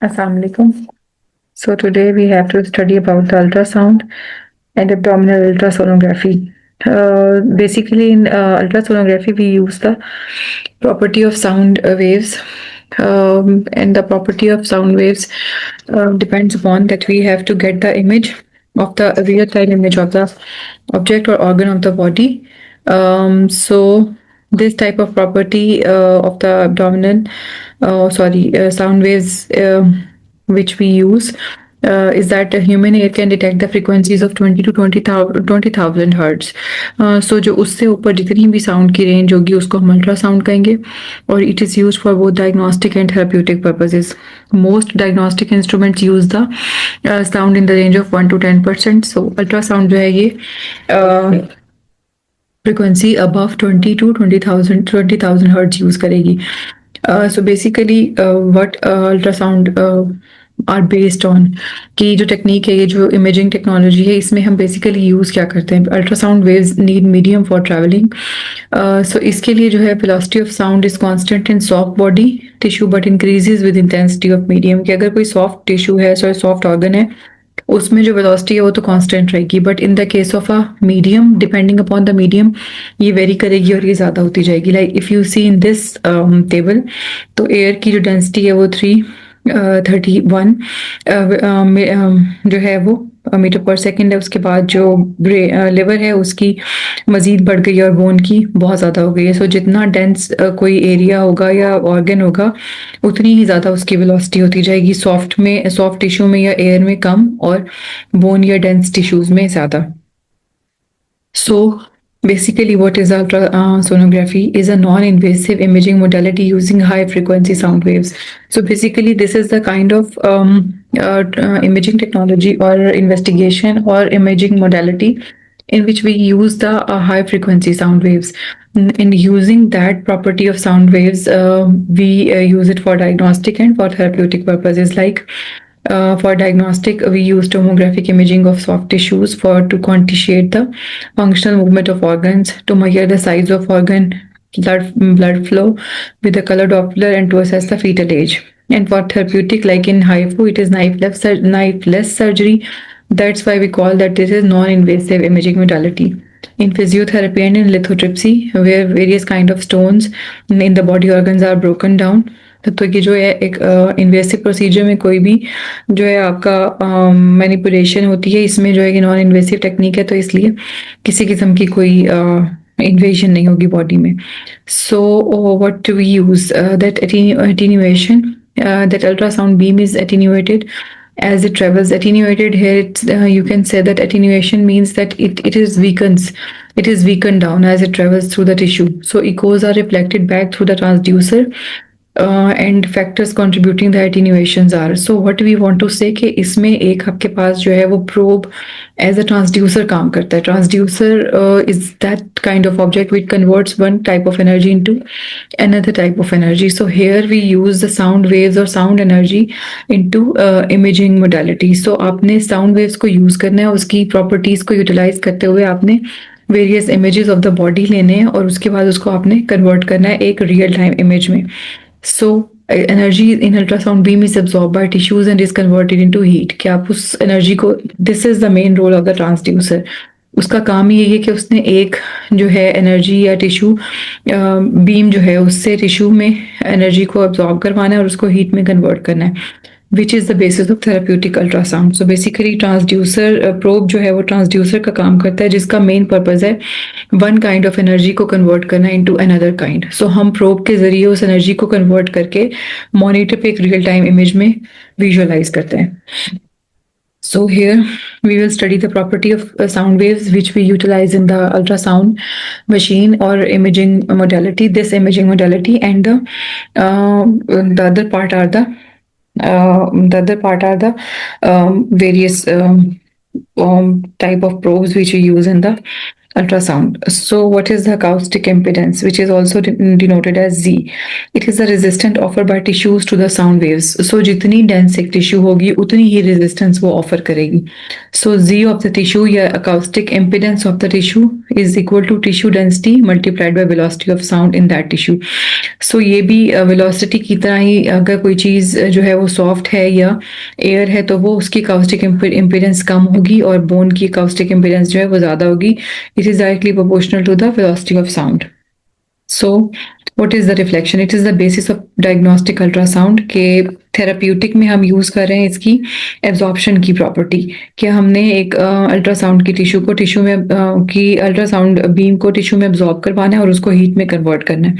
Assalamu alaikum. So today we have to study about the ultrasound and abdominal ultrasonography. Basically, in ultrasonography, we use the property of sound waves, and the property of sound waves depends upon that we have to get the image of the real-time image of the object or organ of the body. So this type of property of the abdominal, sound waves which we use is that a human ear can detect the frequencies of 20 to 20,000 hertz. So जो उससे ऊपर जितनी भी sound की range होगी उसको हम ultrasound कहेंगे और it is used for both diagnostic and therapeutic purposes. Most diagnostic instruments use the sound in the range of 1 to 10%. So ultrasound जो है ये frequency above 20 to 20,000 hertz use करेगी. So basically what ultrasound are based on कि जो technique है ये जो imaging technology है इसमें हम बेसिकली यूज़ क्या करते हैं. Ultrasound waves need medium for travelling. So इसके लिए जो है velocity of sound is constant in soft body tissue but increases with intensity of medium. कि अगर कोई सॉफ्ट टिश्यू है सॉफ्ट ऑर्गन है उसमें जो वेलोसिटी है वो तो कांस्टेंट रहेगी but in the case of a medium depending upon the medium ये वेरी करेगी और ये ज़्यादा होती जाएगी. Like if you C in this table तो एयर की जो डेंसिटी है वो 331 जो है वो मीटर पर सेकंड है. उसके बाद जो लिवर है उसकी मज़ीद बढ़ गई और बोन की बहुत ज़्यादा हो गई है. सो जितना डेंस कोई एरिया होगा या ऑर्गन होगा उतनी ही ज़्यादा उसकी वेलोसिटी होती जाएगी. सॉफ्ट टिश्यू में या एयर में कम और बोन या डेंस टिश्यूज़ में ज़्यादा. So basically what is ultrasonography is a non-invasive imaging modality using high frequency sound waves. So basically this is the kind of imaging technology or investigation or imaging modality in which we use the high frequency sound waves. In using that property of sound waves, we use it for diagnostic and for therapeutic purposes. Like for diagnostic, we use tomographic imaging of soft tissues to quantitate the functional movement of organs, to measure the size of organ, blood flow with the color Doppler, and to assess the fetal age. And for therapeutic, like in HIFU, it is knife-less surgery. That's why we call that this is non-invasive imaging modality. In physiotherapy and in lithotripsy, where various kind of stones in the body organs are broken down, तो ये जो है एक invasive procedure में कोई भी जो है आपका मैनिपुलेशन होती है इसमें जो है कि नॉन इन्वेसिव टेक्निक है तो इसलिए किसी किस्म की कोई इन्वेजन नहीं होगी बॉडी में. So what do we use that attenuation, that ultrasound beam is attenuated as it travels. Attenuated here you can say that attenuation means that it is weakened down as it travels through the tissue. So echoes are reflected back through the transducer and factors contributing the attenuations are. So what we want to say कि इसमें एक आपके पास जो है वो probe as a transducer काम करता है. Transducer is that kind of object which converts one type of energy into another type of energy. So here we use the sound waves or sound energy into imaging modality. So आपने sound waves को use करना है, उसकी properties को utilize करते हुए आपने various images of the body लेने हैं और उसके बाद उसको आपने कन्वर्ट करना है एक रियल टाइम इमेज में. So energy in ultrasound beam is absorbed by tissues and is converted into heat. कि आप उस एनर्जी को, this is the main role of the transducer. उसका काम ये है कि उसने एक जो है एनर्जी या टिश्यू बीम जो है उससे टिश्यू में एनर्जी को अब्जॉर्ब करवाना है और उसको हीट में कन्वर्ट करना है, विच is the basis of therapeutic ultrasound. So basically transducer probe जो है वो ट्रांसड्यूसर का काम करता है जिसका मेन पर्पज़ है वन काइंड ऑफ एनर्जी को कन्वर्ट करना इनटू अनदर काइंड. सो हम प्रोब के ज़रिए उस एनर्जी को कन्वर्ट करके मॉनिटर पे एक रियल टाइम इमेज में विजुअलाइज करते हैं. So here we will study the property of sound waves which we utilize in the ultrasound machine or imaging modality, this imaging modality, and the other part are the various type of probes which we use in the ultrasound. So what is the acoustic impedance, which is also denoted as Z? It is the resistance offered by tissues to the sound waves. So जितनी dense एक tissue होगी उतनी ही resistance वो offer करेगी. So Z of the tissue या acoustic impedance of the tissue is equal to tissue density multiplied by velocity of sound in that tissue. So ये भी velocity की तरह ही, अगर कोई चीज़ जो है वो soft है या air है तो वो उसकी acoustic impedance कम होगी और bone की acoustic impedance जो है वो ज़्यादा होगी. It is directly proportional to the velocity of sound. So what is the reflection? It is the basis of diagnostic ultrasound के थेराप्यूटिक में हम यूज़ कर रहे हैं इसकी एब्जॉर्प्शन की प्रॉपर्टी कि हमने एक अल्ट्रासाउंड की टिश्यू को टिश्यू में की अल्ट्रासाउंड बीम को टिश्यू में एब्जॉर्ब करवाना है और उसको हीट में कन्वर्ट करना है.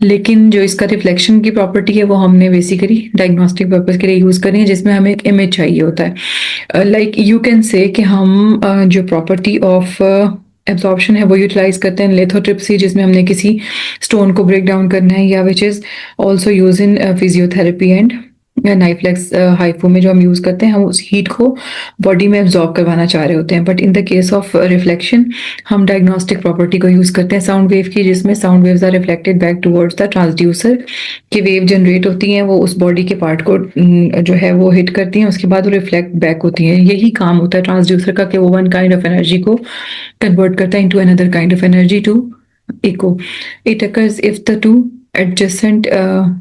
लेकिन जो इसका रिफ्लेक्शन की प्रॉपर्टी है वो हमने बेसिकली डायग्नोस्टिक पर्पज के लिए यूज़ करें जिसमें हमें एक इमेज चाहिए होता है. लाइक यू कैन से कि हम जो प्रॉपर्टी ऑफ एब्जॉर्प्शन है वो यूटिलाइज करते हैं लिथोट्रिप्सी, जिसमें हमने किसी स्टोन को ब्रेक डाउन करना है, या which is also use in physiotherapy and नाइफ्लेक्स हाइफो में जो हम यूज़ करते हैं, हम उस हीट को बॉडी में एब्जॉर्ब करवाना चाह रहे होते हैं. But in the case of reflection हम डायग्नोस्टिक प्रॉपर्टी को यूज़ करते हैं साउंड वेव की, जिसमें sound waves are reflected back towards the transducer की वेव जनरेट होती हैं, वो उस बॉडी के पार्ट को जो है वो हिट करती हैं, उसके बाद वो रिफ्लेक्ट बैक होती हैं. यही काम होता है ट्रांसड्यूसर का कि वो वन काइंड ऑफ एनर्जी को कन्वर्ट करता है into another kind of energy to echo. It occurs if the two adjacent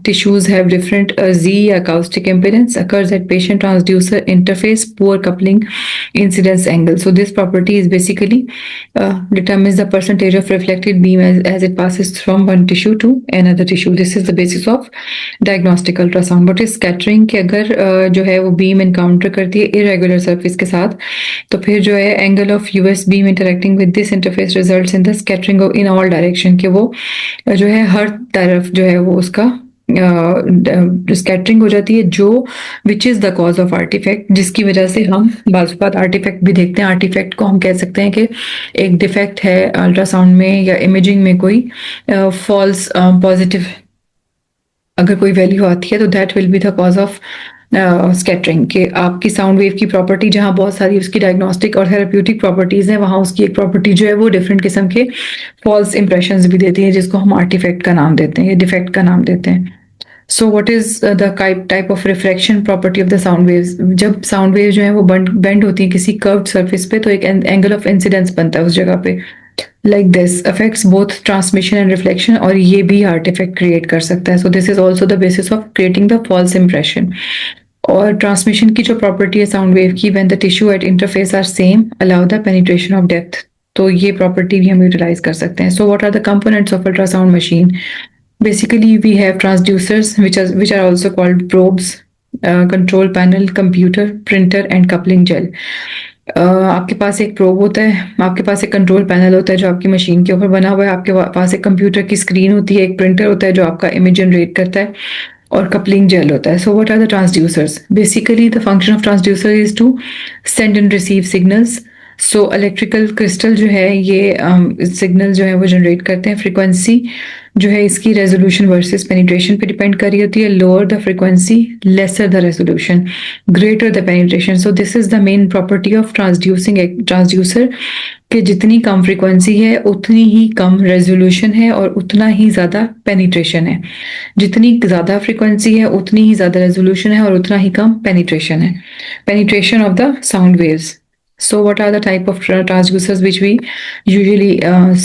tissues have different Z acoustic impedance, occurs at patient transducer interface, poor coupling incidence angle. So this property is basically determines the percentage of reflected beam as it passes from one tissue to another tissue. This is the basis of diagnostic ultrasound. But is scattering कि अगर जो है वो beam encounter करती है irregular surface के साथ, तो फिर जो है angle of US beam interacting with this interface results in the scattering in all direction, कि वो जो है हर तरफ जो है वो उसका स्कैटरिंग हो जाती है, जो which is the cause of artefact, जिसकी वजह से हम बाज़ बात आर्टिफैक्ट भी देखते हैं. आर्टिफैक्ट को हम कह सकते हैं कि एक डिफेक्ट है अल्ट्रासाउंड में या इमेजिंग में, कोई फॉल्स पॉजिटिव अगर कोई वैल्यू आती है तो that will be the cause of scattering. कि आपकी साउंड वेव की प्रॉपर्टी जहाँ बहुत सारी उसकी डायग्नोस्टिक और थेरेप्यूटिक प्रॉपर्टीज़ हैं, वहाँ उसकी एक प्रॉपर्टी जो है वो डिफरेंट किस्म के फॉल्स इंप्रेशंस भी देती है, जिसको हम आर्टिफैक्ट का नाम देते हैं या डिफेक्ट का नाम देते हैं. So what is the type of refraction property of the sound waves? जब साउंड वेव जो है वो बेंड होती है किसी कर्व्ड सरफेस पे, तो एक एंगल ऑफ इंसिडेंस बनता है उस जगह पे, like this affects both transmission and reflection, और ये भी आर्टिफैक्ट क्रिएट कर सकता है. So this is also the basis of creating the false impression. और ट्रांसमिशन की जो प्रॉपर्टी है साउंड वेव की, when the tissue at interface are same allow the penetration of depth, तो ये प्रॉपर्टी भी हम यूटिलाइज कर सकते हैं. So what are the components of ultrasound machine? Basically, we have transducers, which are also called probes, control panel, computer, printer, and coupling gel. आपके पास एक probe होता है, आपके पास एक कंट्रोल पैनल होता है जो आपकी मशीन के ऊपर बना हुआ है, आपके पास एक कंप्यूटर की स्क्रीन होती है, एक प्रिंटर होता है जो आपका इमेज जनरेट करता है, और कपलिंग जेल होता है. So what are the transducers? Basically the function of transducer is to send and receive signals. So electrical crystal जो है ये सिग्नल जो है वो जनरेट करते हैं. फ्रीक्वेंसी जो है इसकी रेजोल्यूशन वर्सेस पेनिट्रेशन पे डिपेंड कर रही होती है. Lower the frequency lesser the resolution, greater the penetration. So this is the main property of transducer, कि जितनी कम फ्रीक्वेंसी है उतनी ही कम रेजोल्यूशन है और उतना ही ज़्यादा पेनिट्रेशन है. जितनी ज़्यादा फ्रीक्वेंसी है उतनी ही ज़्यादा रेजोल्यूशन है और उतना ही कम पेनिट्रेशन है. Penetration of the sound waves. So what are the type of transducers which we usually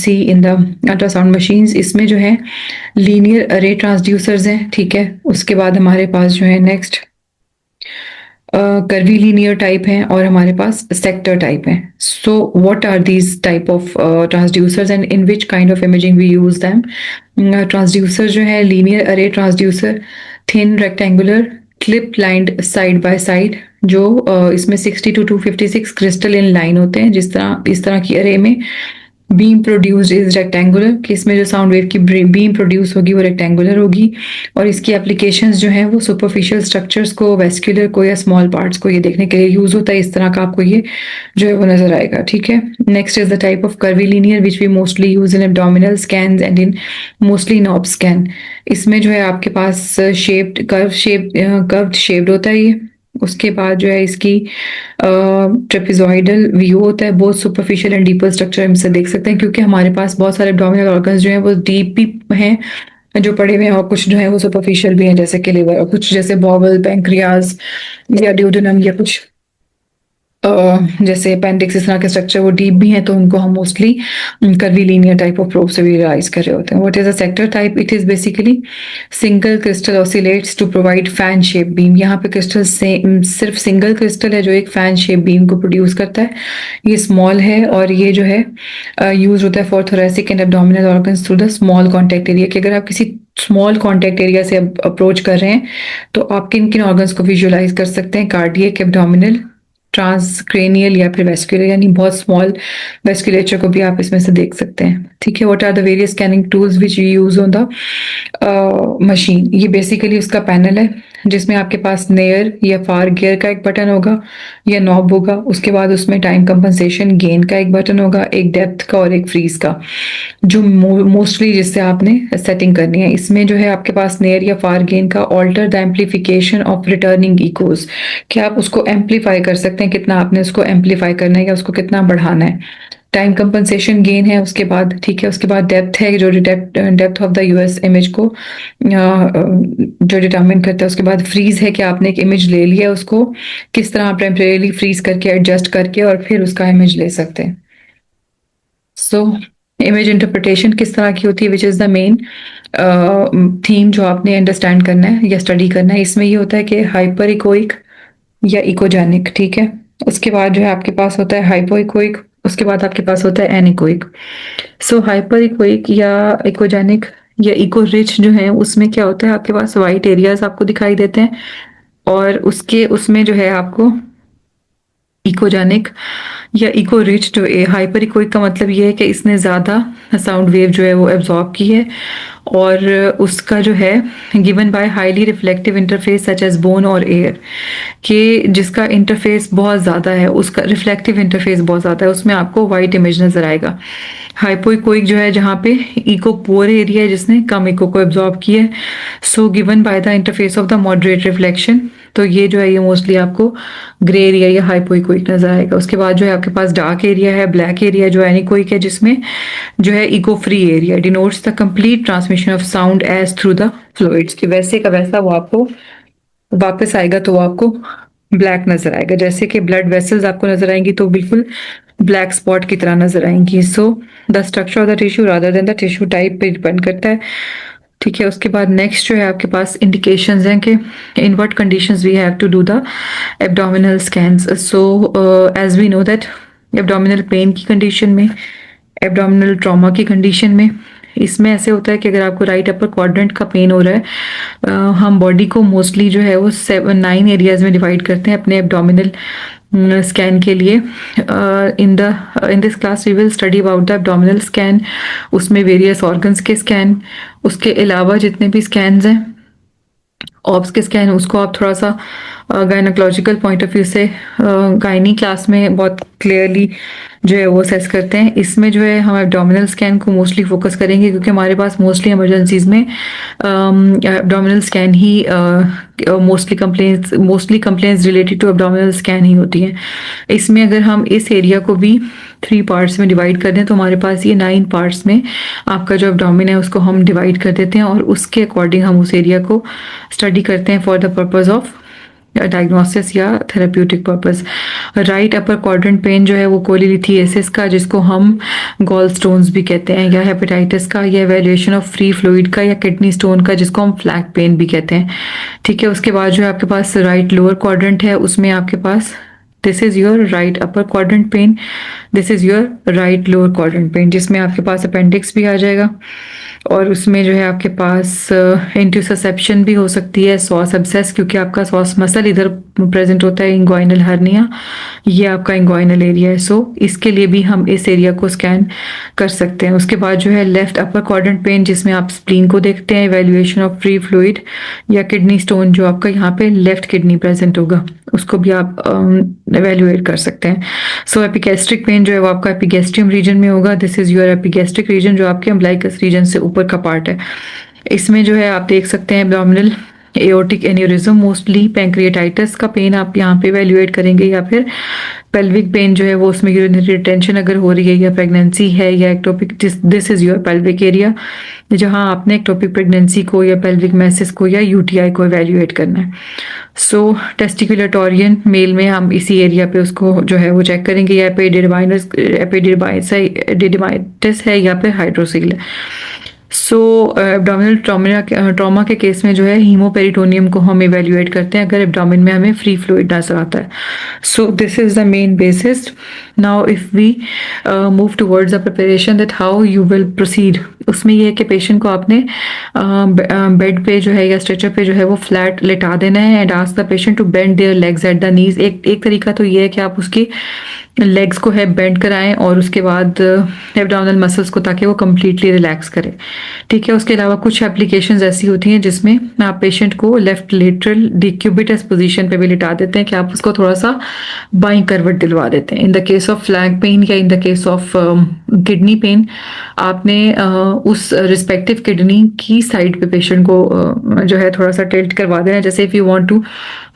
see in the ultrasound machines? इसमें जो है linear array transducers हैं, ठीक है. उसके बाद हमारे पास जो है next curvy linear type हैं, और हमारे पास sector type हैं. So what are these type of transducers and in which kind of imaging we use them? Transducer जो है linear array transducer, thin rectangular clip lined side by side, जो इसमें 60 to 256 crystal in line होते हैं. इस तरह की अरे में बीम प्रोड्यूस्ड इज रेक्टेंगुलर, कि इसमें जो साउंड वेव की बीम प्रोड्यूस होगी वो रेक्टेंगुलर होगी, और इसकी एप्लीकेशंस जो हैं वो सुपरफिशियल स्ट्रक्चर्स को, वेस्क्यूलर को या स्मॉल पार्ट्स को ये देखने के लिए यूज होता है. इस तरह का आपको ये जो है वो नजर आएगा, ठीक है. Next is the type of curvilinear which we mostly use in abdominal scan and in mostly knob scan. इसमें जो है आपके पास कर्व्ड शेप्ड होता है ये, उसके बाद जो है इसकी ट्रेपेजॉइडल व्यू होता है, बहुत सुपरफिशियल एंड डीपर स्ट्रक्चर हम इसे देख सकते हैं, क्योंकि हमारे पास बहुत सारे एब्डोमिनल ऑर्गन्स जो हैं वो डीप भी हैं जो पड़े हुए हैं, और कुछ जो है वो सुपरफिशियल भी हैं जैसे कि लिवर, और कुछ जैसे बॉवल, पैंक्रियाज या ड्यूडेनम या कुछ जैसे अपेंडिक्स, इस तरह के स्ट्रक्चर वो डीप भी हैं, तो उनको हम mostly curvilinear type of probe से विजुअलाइज कर रहे होते हैं. What is a sector type? It is basically single crystal oscillates to provide fan shape beam. यहाँ पे क्रिस्टल से सिर्फ सिंगल क्रिस्टल है जो एक फैन शेप बीम को प्रोड्यूस करता है. ये स्मॉल है और ये जो है यूज होता है for thoracic and abdominal organs through the small contact area. कि अगर आप किसी स्मॉल कॉन्टैक्ट एरिया से अप्रोच कर रहे हैं तो आप किन किन ऑर्गन्स को विजुअलाइज कर सकते हैं? कार्डियक, एब्डोमिनल, ट्रांसक्रेनियल या फिर वेस्कुलर, यानी बहुत स्मॉल वेस्कुलेचर को भी आप इसमें से देख सकते हैं. ठीक है. What are the various scanning tools which you use on the machine? ये बेसिकली उसका पैनल है जिसमें आपके पास नेयर या फार गियर का एक बटन होगा या नॉब होगा. उसके बाद उसमें टाइम कंपनसेशन गेन का एक बटन होगा, एक डेप्थ का और एक फ्रीज का, जो मोस्टली जिससे आपने सेटिंग करनी है. इसमें जो है आपके पास नेयर या फार गेन का alter the amplification of returning echoes, कि आप उसको एम्पलीफाई कर सकते हैं, कितना आपने उसको एम्पलीफाई करना है या उसको कितना बढ़ाना है. टाइम कंपनसेशन गेन है उसके बाद. ठीक है. उसके बाद डेप्थ है जो depth of the US image को जो डिटरमिन करता है. उसके बाद फ्रीज है कि आपने एक इमेज ले लिया, उसको किस तरह आप टेम्परेरी फ्रीज करके एडजस्ट करके और फिर उसका इमेज ले सकते हैं. सो इमेज इंटरप्रिटेशन किस तरह की होती है, विच इज़ द मेन थीम जो आपने अंडरस्टैंड करना है या स्टडी करना है. इसमें ये होता है कि हाइपर इकोइक या इकोजेनिक. ठीक है. उसके बाद जो है आपके पास होता है हाइपो इकोइक, उसके बाद आपके पास होता है एनिकोइक. सो हाइपर इकोइक या इकोजेनिक या इको रिच जो है उसमें क्या होता है, आपके पास वाइट एरियाज आपको दिखाई देते हैं, और उसमें जो है आपको इकोजेनिक या इको रिच जो है. हाइपर इकोइक का मतलब ये है कि इसने ज़्यादा साउंड वेव जो है वो एब्जॉर्ब की है, और उसका जो है given by highly reflective interface such as bone और एयर, कि जिसका इंटरफेस बहुत ज़्यादा है, उसका रिफ्लेक्टिव इंटरफेस बहुत ज़्यादा है, उसमें आपको वाइट इमेज नज़र आएगा. हाइपोइकोइक जो है जहाँ पे इको पुअर एरिया है जिसने कम इको को एब्जॉर्ब किया है. So given by the interface of the moderate reflection, तो ये जो है ये मोस्टली आपको ग्रे एरिया या हाइपोइकोइक नजर आएगा. उसके बाद जो है आपके पास डार्क एरिया है, ब्लैक एरिया जो एनिकोइक है, जिसमें जो है echo free area denotes the complete transmission of sound as through the fluids, कि वैसे का वैसा वो आपको वापस आएगा तो वो आपको ब्लैक नजर आएगा. जैसे कि ब्लड वेसल्स आपको नजर आएंगी तो बिल्कुल ब्लैक स्पॉट की तरह नजर आएंगी. So the structure of the tissue rather than the tissue type पे डिपेंड करता है. ठीक है. उसके बाद नेक्स्ट जो है आपके पास इंडिकेशंस हैं कि in what conditions we have to do the abdominal scans. So as we know that abdominal pain की कंडीशन में, एब्डोमिनल ट्रॉमा की कंडीशन में, इसमें ऐसे होता है कि अगर आपको राइट अपर क्वाड्रेंट का पेन हो रहा है, हम बॉडी को मोस्टली जो है वो 9 एरियाज में डिवाइड करते हैं अपने एब्डोमिनल स्कैन के लिए. In this class we will study about the abdominal scan, उसमें वेरियस ऑर्गन्स के स्कैन, उसके अलावा जितने भी स्कैन्स हैं ऑब्स के स्कैन, उसको आप थोड़ा सा गायनोकोलॉजिकल पॉइंट ऑफ व्यू से गायनी क्लास में बहुत क्लियरली जो है वो असेस करते हैं. इसमें जो है हम एब्डोमिनल स्कैन को मोस्टली फोकस करेंगे क्योंकि हमारे पास मोस्टली इमरजेंसीज में एब्डोमिनल स्कैन ही mostly complaints related to abdominal scan ही होती हैं. इसमें अगर हम इस एरिया को भी 3 पार्ट्स में डिवाइड कर दें तो हमारे पास ये 9 पार्ट्स में आपका जो एब्डोमिन है उसको हम डिवाइड कर देते हैं, और उसके अकॉर्डिंग हम उस एरिया को स्टडी करते हैं for the purpose of diagnosis या therapeutic purpose. Right upper quadrant pain जो है वो कोलिलिथिएसिस का, जिसको हम गॉल स्टोन्स भी कहते हैं, या हेपेटाइटिस का, या एवेल्युएशन ऑफ फ्री फ्लूइड का, या किडनी स्टोन का, जिसको हम फ्लैग पेन भी कहते हैं. ठीक है. उसके बाद जो है आपके पास राइट लोअर क्वाड्रेंट है, उसमें आपके पास this is your right upper quadrant pain, this is your right lower quadrant pain, जिसमें आपके पास अपेंडिक्स भी आ जाएगा, और उसमें जो है आपके पास इंट्यूससेप्शन भी हो सकती है, सॉस एब्सेस, क्योंकि आपका सॉस मसल इधर प्रेजेंट होता है, इंग्वाइनल हर्निया, ये आपका इंग्वाइनल एरिया है. सो इसके लिए भी हम इस एरिया को स्कैन कर सकते हैं. उसके बाद जो है लेफ्ट अपर क्वाड्रेंट पेन, जिसमें आप स्प्लीन को देखते हैं, इवैल्यूएशन ऑफ फ्री फ्लूइड, या किडनी स्टोन जो आपका यहाँ पे लेफ्ट किडनी प्रेजेंट होगा उसको भी आप इवैल्यूएट कर सकते हैं. सो एपिगैस्ट्रिक पेन जो है वो आपका एपिगैस्ट्रियम रीजन में होगा. This is your epigastric region जो आपके अम्बलाइकस रीजन से ऊपर का पार्ट है. इसमें जो है आप देख सकते हैं abdominal aortic aneurysm, mostly pancreatitis का पेन आप यहाँ पे इवेल्युएट करेंगे, या फिर पेल्विक पेन जो है वो उसमें यूरिनरी रिटेंशन अगर हो रही है, या प्रेगनेंसी है, या ectopic, this is your pelvic area जहाँ आपने एक्टोपिक प्रेगनेंसी को या पेल्विक मैसिस को या यूटीआई को इवेल्युएट करना है। सो टेस्टिकुलर टोरियन मेल में हम इसी एरिया पे उसको जो है वो चेक करेंगे, या एपिडिडाइमाइटिस है या फिर हाइड्रोसिल है। सो एब्डोमिनल ट्रॉमा के केस में जो है हीमोपेरिटोनियम को हम इवेल्युएट करते हैं अगर एब्डोमिन में हमें फ्री फ्लूइड नजर आता है। So this is the main basis. Now if we move towards the preparation that how you will proceed, उसमें ये है कि पेशेंट को आपने बेड पे जो है या स्ट्रेचर पे जो है वो फ्लैट लेटा देना है and ask the patient to bend their legs at the knees. एक तरीका तो ये है कि आप उसकी लेग्स को है बेंड कराएं और उसके बाद एब्डोमिनल मसल्स को, ताकि वो कम्प्लीटली रिलैक्स करें। ठीक है, उसके अलावा कुछ एप्लीकेशंस ऐसी होती हैं जिसमें आप पेशेंट को लेफ्ट लेटरल डिक्यूबिटस पोजीशन पे भी लिटा देते हैं कि आप उसको थोड़ा सा बाईं करवट दिलवा देते हैं। In the case of flank pain या in the case of kidney pain, आपने उस रिस्पेक्टिव किडनी की साइड पे पेशेंट को जो है थोड़ा सा टिल्ट करवा देना है। जैसे if you want to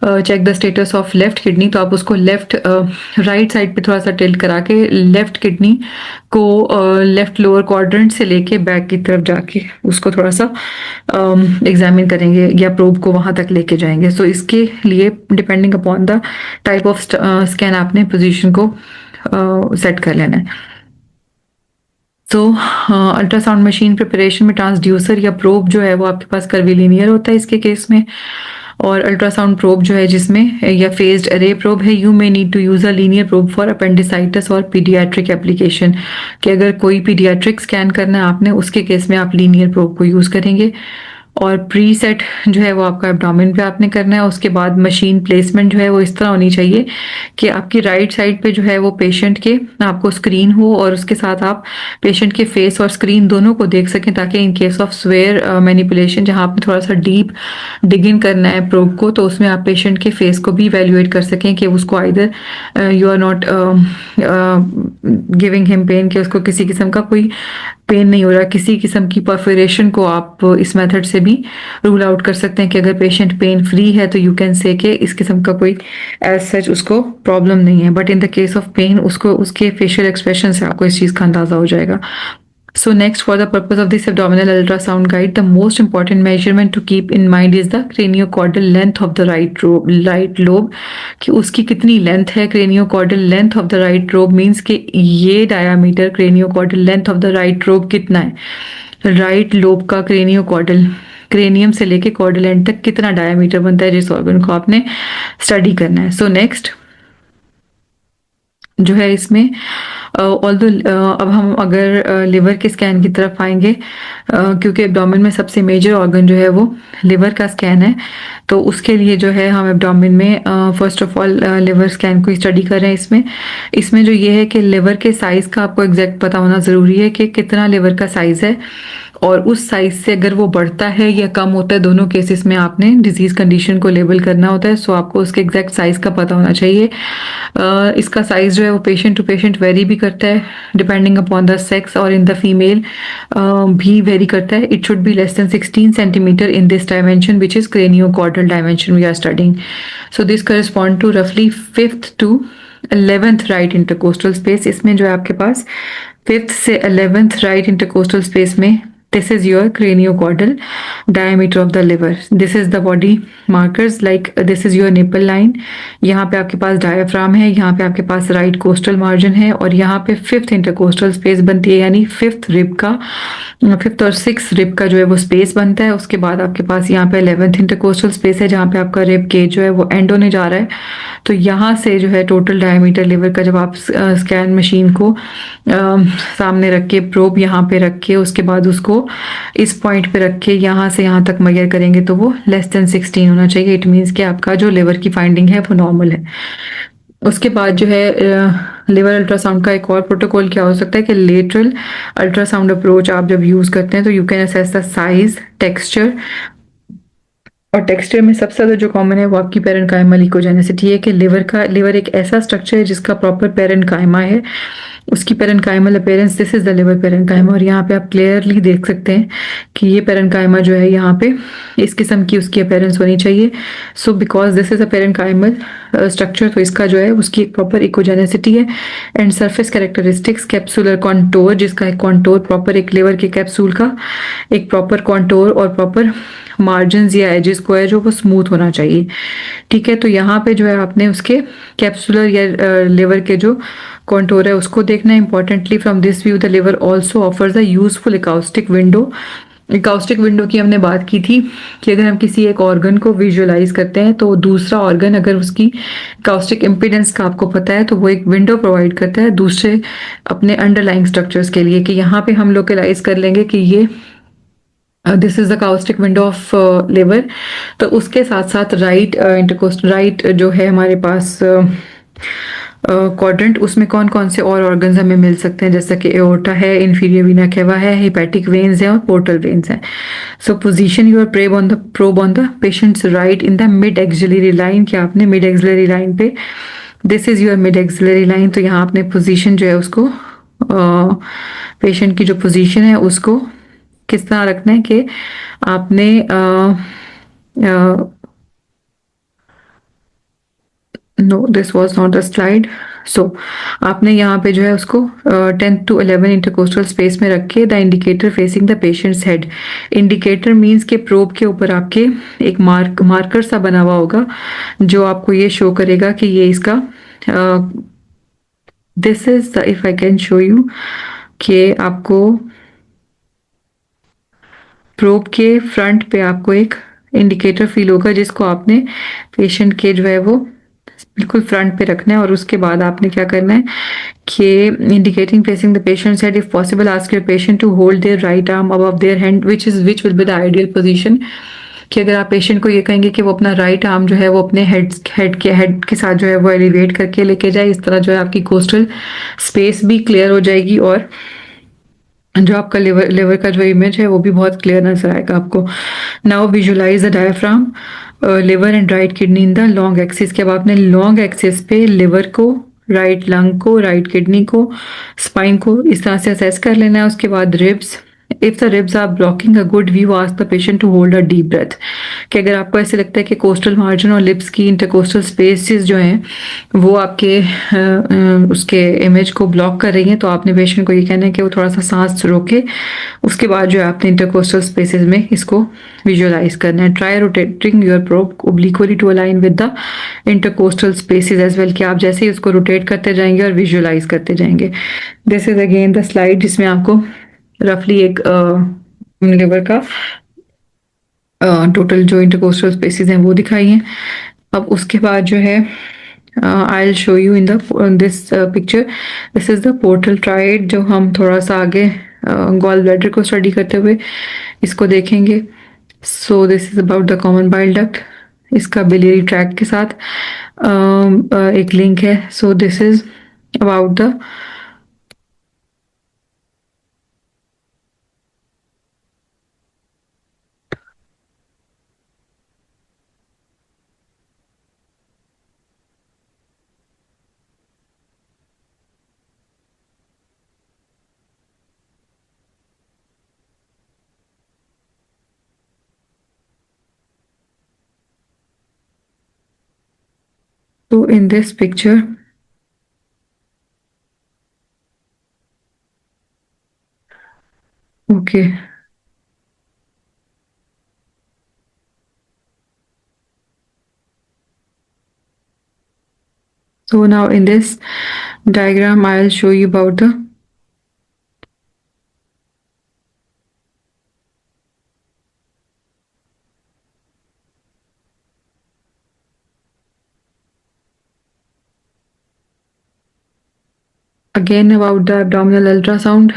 check the status of left kidney, तो आप उसको लेफ्ट राइट साइड पे थोड़ा सा टिल्ट करा के लेफ्ट किडनी को लेफ्ट लोअर क्वाड्रेंट से लेके बैक की तरफ जाके उसको थोड़ा सा एग्जामिन करेंगे या प्रोब को वहां तक लेके जाएंगे। सो इसके लिए depending upon the type of scan आपने पोजीशन को सेट कर लेना है। तो अल्ट्रासाउंड मशीन प्रिपरेशन में ट्रांसड्यूसर या प्रोब जो है वो आपके पास कर्वीलिनियर होता है इसके केस में, और अल्ट्रासाउंड प्रोब जो है जिसमें या फेज्ड अरे प्रोब है, you may need to use a linear probe for appendicitis और पीडियाट्रिक एप्लीकेशन, कि अगर कोई पीडियाट्रिक स्कैन करना है आपने उसके केस में आप लीनियर प्रोब को यूज करेंगे। और प्री सेट जो है वो आपका एब्डोमेन पे आपने करना है। उसके बाद मशीन प्लेसमेंट जो है वो इस तरह होनी चाहिए कि आपकी राइट साइड पे जो है वो पेशेंट के आपको स्क्रीन हो और उसके साथ आप पेशेंट के फेस और स्क्रीन दोनों को देख सकें, ताकि in case of swear manipulation जहां आपने थोड़ा सा डीप डिग इन करना है प्रोब को, तो उसमें आप पेशेंट के फेस को भी इवेल्युएट कर सकें कि उसको either you are not giving him pain, कि उसको किसी किस्म का कोई पेन नहीं हो रहा, किसी किस्म की परफोरेशन को आप इस मेथड से भी रूल आउट कर सकते हैं कि अगर पेशेंट पेन फ्री है तो यू कैन से कि इस किस्म का कोई एज सच उसको प्रॉब्लम नहीं है। But in the case of pain उसको उसके फेशियल एक्सप्रेशन से आपको इस चीज का अंदाजा हो जाएगा। So next, for the purpose of this abdominal ultrasound guide, the most important measurement to keep in mind is the craniocaudal length of the right lobe, कि उसकी कितनी लेंथ है। craniocaudal length of the right lobe means कि ये diameter craniocaudal length of the right lobe कितना है। Right lobe का क्रेनियोकॉर्डल, cranium से लेके कॉर्डल एंड तक कितना डायमीटर बनता है जिस ऑर्गन को आपने स्टडी करना है। सो नेक्स्ट जो है इसमें ऑल्दो अब हम अगर लिवर के स्कैन की तरफ आएंगे, क्योंकि एब्डोमेन में सबसे मेजर ऑर्गन जो है वो लिवर का स्कैन है, तो उसके लिए जो है हम एब्डोमेन में first of all liver scan को स्टडी कर रहे हैं। इसमें जो ये है कि लिवर के साइज का आपको एग्जैक्ट पता होना ज़रूरी है कि कितना लिवर का साइज है, और उस साइज से अगर वो बढ़ता है या कम होता है, दोनों केसेस में आपने डिजीज कंडीशन को लेबल करना होता है। सो आपको उसके एग्जैक्ट साइज का पता होना चाहिए। इसका साइज जो है वो पेशेंट टू पेशेंट वेरी भी करता है, डिपेंडिंग अपॉन द सेक्स, और इन द फीमेल भी वेरी करता है। It should be less than 16 centimetre in this dimension which is craniocaudal dimension we are studying. So this correspond to रफली 5th to 11th right intercostal space. इसमें जो है आपके पास 5th से 11th right intercostal space में this is your craniocaudal diameter of the liver. This is the body markers, like this is your nipple line. यहाँ पे आपके पास diaphragm है, यहाँ पे आपके पास right coastal margin है, और यहाँ पे 5th intercostal space बनती है, यानी 5th rib का 5th और 6th rib का जो है वो space बनता है। उसके बाद आपके पास यहाँ पे 11th intercostal space है, जहाँ पे आपका rib cage जो है वो end होने जा रहा है। तो यहाँ से जो है टोटल डायमीटर लिवर का जब आप स्कैन मशीन को सामने रख के, प्रोब यहाँ पे रख के, उसके बाद उसको इस पॉइंट पे रख के यहाँ से यहाँ तक मेजर करेंगे तो वो लेस देन 16 होना चाहिए। इट मीन्स कि आपका जो लिवर की फाइंडिंग है वो नॉर्मल है। उसके बाद जो है लिवर अल्ट्रासाउंड का एक और प्रोटोकॉल क्या हो सकता है कि लेटरल अल्ट्रासाउंड अप्रोच आप जब यूज करते हैं तो you can assess the size, texture और टेक्सचर में सबसे ज़्यादा जो कॉमन है वो आपकी पेरेन्काइमल इकोजेनेसिटी है कि लिवर एक ऐसा स्ट्रक्चर है जिसका प्रॉपर पेरेन्काइमा है, उसकी parenchymal appearance, this is the liver parenchyma. और यहाँ पे आप क्लियरली देख सकते हैं कि ये पेरेन्काइमा जो है यहाँ पे इस किस्म की उसकी अपीयरेंस होनी चाहिए। So because this is a parenchymal structure, तो इसका जो है उसकी एक प्रॉपर इकोजेनेसिटी है। And surface characteristics, capsular contour, जिसका एक कॉन्टोर प्रॉपर एक लिवर के कैप्सूल का एक प्रॉपर कॉन्टोर और प्रॉपर मार्जिन या एजेस को है जो वो स्मूथ होना चाहिए। ठीक है, तो यहाँ पे जो है आपने उसके कैप्सुलर या लिवर के जो कॉन्टोर है उसको देखना है। Importantly from this view the liver also offers a useful acoustic window. Acoustic window की हमने बात की थी कि अगर हम किसी एक ऑर्गन को विजुअलाइज करते हैं तो दूसरा ऑर्गन अगर उसकी इकाउस्टिक इम्पीडेंस का आपको पता है तो वो एक विंडो प्रोवाइड करता है दूसरे अपने अंडरलाइंग स्ट्रक्चर्स के लिए, कि यहाँ पे हम लोकलाइज कर लेंगे कि ये this is the acoustic window of liver. तो उसके साथ साथ राइट इंटरकोस्ट राइट जो है हमारे पास क्वाड्रेंट, उसमें कौन कौन से और ऑर्गन्स हमें मिल सकते हैं, जैसा कि एओर्टा है, इंफीरियर वीना केवा है, हेपेटिक वेन्स है और पोर्टल वेन्स हैं। सो position your probe on the patients right in the mid axillary line, कि आपने मिड एक्सिलरी लाइन पे, this is your mid axillary line, तो यहाँ आपने पोजीशन जो है उसको पेशेंट की जो पोजीशन है उसको किस तरह रखना है कि आपने know this was not the slide. So आपने यहाँ पे जो है उसको 10 to 11 इंटरकोस्टल स्पेस में रख के the indicator facing the patient's head. Indicator means के प्रोब के ऊपर आपके एक मार्कर सा बना हुआ होगा जो आपको ये शो करेगा कि ये इसका this is the, if I can show you, कि आपको प्रोब के फ्रंट पे आपको एक इंडिकेटर फील होगा जिसको आपने पेशेंट के जो है वो बिल्कुल फ्रंट पे रखना है। और उसके बाद आपने क्या करना है कि indicating facing the patient's head, if possible ask your patient to hold their right arm above their hand which will be the ideal position. कि अगर आप पेशेंट को ये कहेंगे कि वो अपना राइट आर्म जो है वो अपने हेड के साथ जो है वो एलिवेट करके लेके जाए, इस तरह जो है आपकी कोस्टल स्पेस भी क्लियर हो जाएगी और जो आपका लिवर का जो इमेज है वो भी बहुत क्लियर नजर आएगा आपको। Now visualise the diaphragm, liver and right kidney in the long axis, के अब आपने लॉन्ग एक्सिस पे लिवर को, राइट लंग को, राइट किडनी को, स्पाइन को इस तरह से असेस कर लेना है। उसके बाद ribs, if the ribs are blocking a good view ask the patient to hold a deep breath. कि अगर आपको ऐसे लगता है कि कोस्टल मार्जिन और लिप्स की इंटरकोस्टल स्पेसेस जो हैं वो आपके उसके इमेज को ब्लॉक कर रही हैं, तो आपने पेशेंट को ये कहना है कि वो थोड़ा सा सांस रोके, उसके बाद जो है आपने इंटरकोस्टल स्पेसेस में इसको विजुअलाइज करना है। Try rotating your probe obliquely to align with the intercostal spaces as well, कि आप जैसे ही उसको रोटेट करते जाएंगे और विजुअलाइज करते जाएंगे। This is again the slide जिसमें आपको रफली एक लिवर का टोटल जो इंटरकोस्टल स्पेसेस हैं वो दिखाई हैं। अब उसके बाद जो है I will show you in this picture, this is the portal tried, जो हम थोड़ा सा आगे गॉल ब्लैडर को स्टडी करते हुए इसको देखेंगे। सो this is about the common bile duct, इसका बिलियरी ट्रैक्ट के साथ एक लिंक है। So this is about the so in this picture, okay, so now in this diagram I'll show you about the again about the abdominal ultrasound,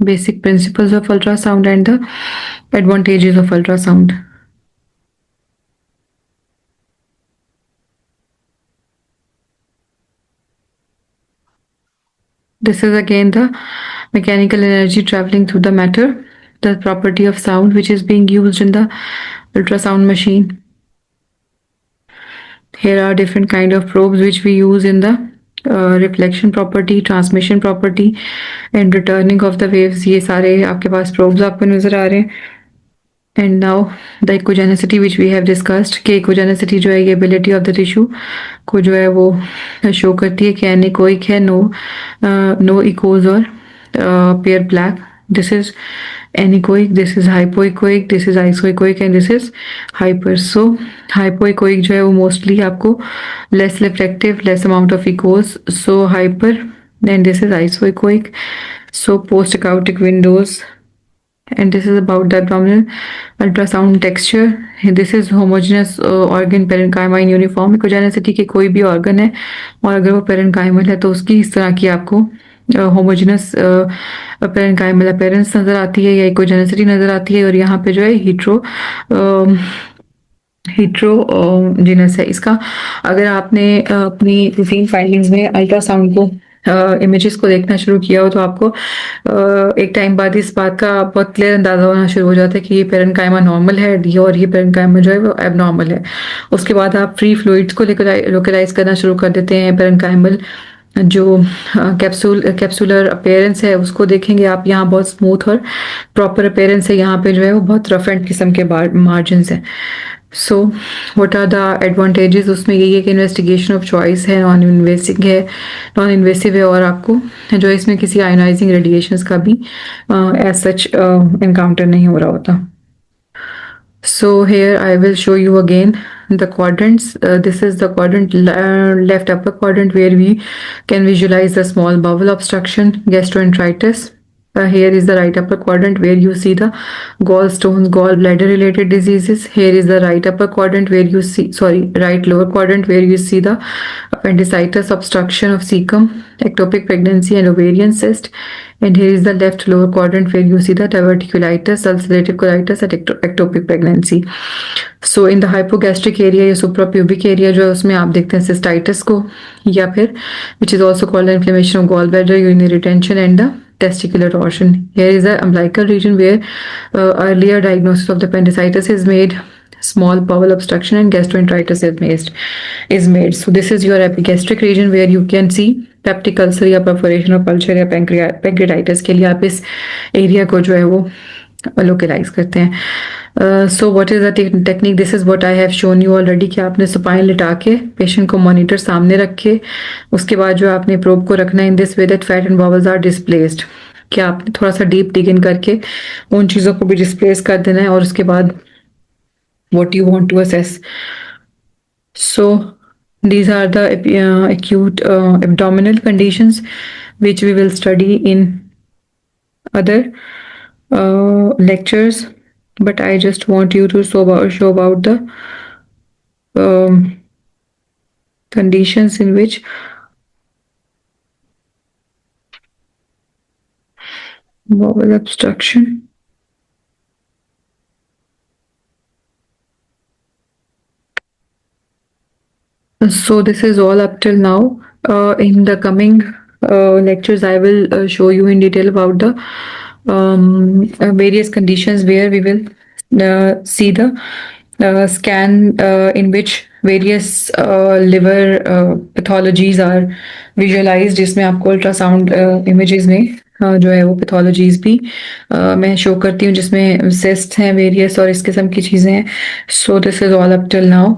basic principles of ultrasound and the advantages of ultrasound. This is again the mechanical energy traveling through the matter, the property of sound which is being used in the ultrasound machine. Here are different kind of probes which we use in the reflection property, transmission property and returning of the waves. ये सारे आपके पास probes आपको नजर आ रहे हैं. And now the echogenicity which we have discussed कि echogenicity जो है ये ability of the tissue को जो है वो show करती है कि anechoic है, no echoes और pair black. This is anechoic, this is hypoechoic, this is isoechoic and this is hyper. So hypoechoic जो है वो mostly आपको less reflective, less amount of echoes. So hyper and this is isoechoic. So post-acoustic windows. And this is about the abdominal ultrasound texture. This is homogeneous organ parenchyma in uniform. Echogenicity के कोई भी organ है और अगर वो parenchymal है तो उसकी इस तरह की आपको होमोजेनस पेरेंकाइमल अपीयरेंस नजर आती है या इकोजेनेसिटी नजर आती है. और यहाँ पे जो है हीट्रोजीनस है. इसका अगर आपने अपनी रूटीन फाइंडिंग्स में अल्ट्रासाउंड को इमेजेस को देखना शुरू किया हो तो आपको एक टाइम बाद इस बात का बहुत क्लियर अंदाजा होना शुरू हो जाता है कि ये पेरेंकाइमा नॉर्मल है और ये पेरेंकाइमा जो है वो एबनॉर्मल है. उसके बाद आप फ्री फ्लूइड्स को लोकलाइज करना शुरू कर देते हैं. पेरेंकाइमल जो कैप्सूलर अपीयरेंस है उसको देखेंगे आप. यहाँ बहुत स्मूथ और प्रॉपर अपीयरेंस है. यहाँ पे जो है वो बहुत रफ एंड किस्म के मार्जिन है. So what are the advantages? उसमें यही है कि इन्वेस्टिगेशन ऑफ चॉइस है, नॉन इन्वेसिव है और आपको जो इसमें किसी आयोनाइजिंग रेडिएशंस का भी एज सच एनकाउंटर नहीं हो रहा होता. So here I will show you again the quadrants. This is the quadrant left upper quadrant where we can visualize the small bowel obstruction, gastroenteritis. Here is the right upper quadrant where you see the gallstones, gallbladder related diseases. Here is the right upper quadrant where you see, right lower quadrant where you see the appendicitis, obstruction of cecum, ectopic pregnancy and ovarian cyst. And here is the left lower quadrant where you see the diverticulitis, ulcerative colitis and ectopic pregnancy. So in the hypogastric area या suprapubic area जो है उसमें आप देखते हैं cystitis को या फिर which is also called the inflammation of gallbladder, urinary retention and the testicular torsion. Here is the umbilical region where earlier diagnosis of the appendicitis is made, small bowel obstruction and gastroenteritis is made. So this is your epigastric region where you can see peptic ulcer या perforation of puncture या pancreatitis के लिए आप इस area को जो है वो लोकलाइज करते हैं. So what is the technique? This is what I have shown you already कि आपने सुपाइन लिटा के पेशेंट को मॉनिटर सामने रखे. उसके बाद जो आपने प्रोब को रखना है in this way that fat and bubbles are displaced. कि आपने थोड़ा सा डीप डिग इन करके उन चीज़ों को भी डिस्प्लेस कर देना है और उसके बाद what you want to assess. So these are the acute abdominal conditions which we will study in other lectures, but I just want you to show about the conditions in which bowel obstruction So this is all up till now. In the coming lectures, I will show you in detail about the various conditions where we will see the scan in which various liver pathologies are visualized. जिसमें आपको ultrasound images में जो है वो pathologies भी मैं show करती हूँ जिसमें सिस्ट हैं वेरियस और इस किस्म की चीज़ें हैं. सो this is all up till now.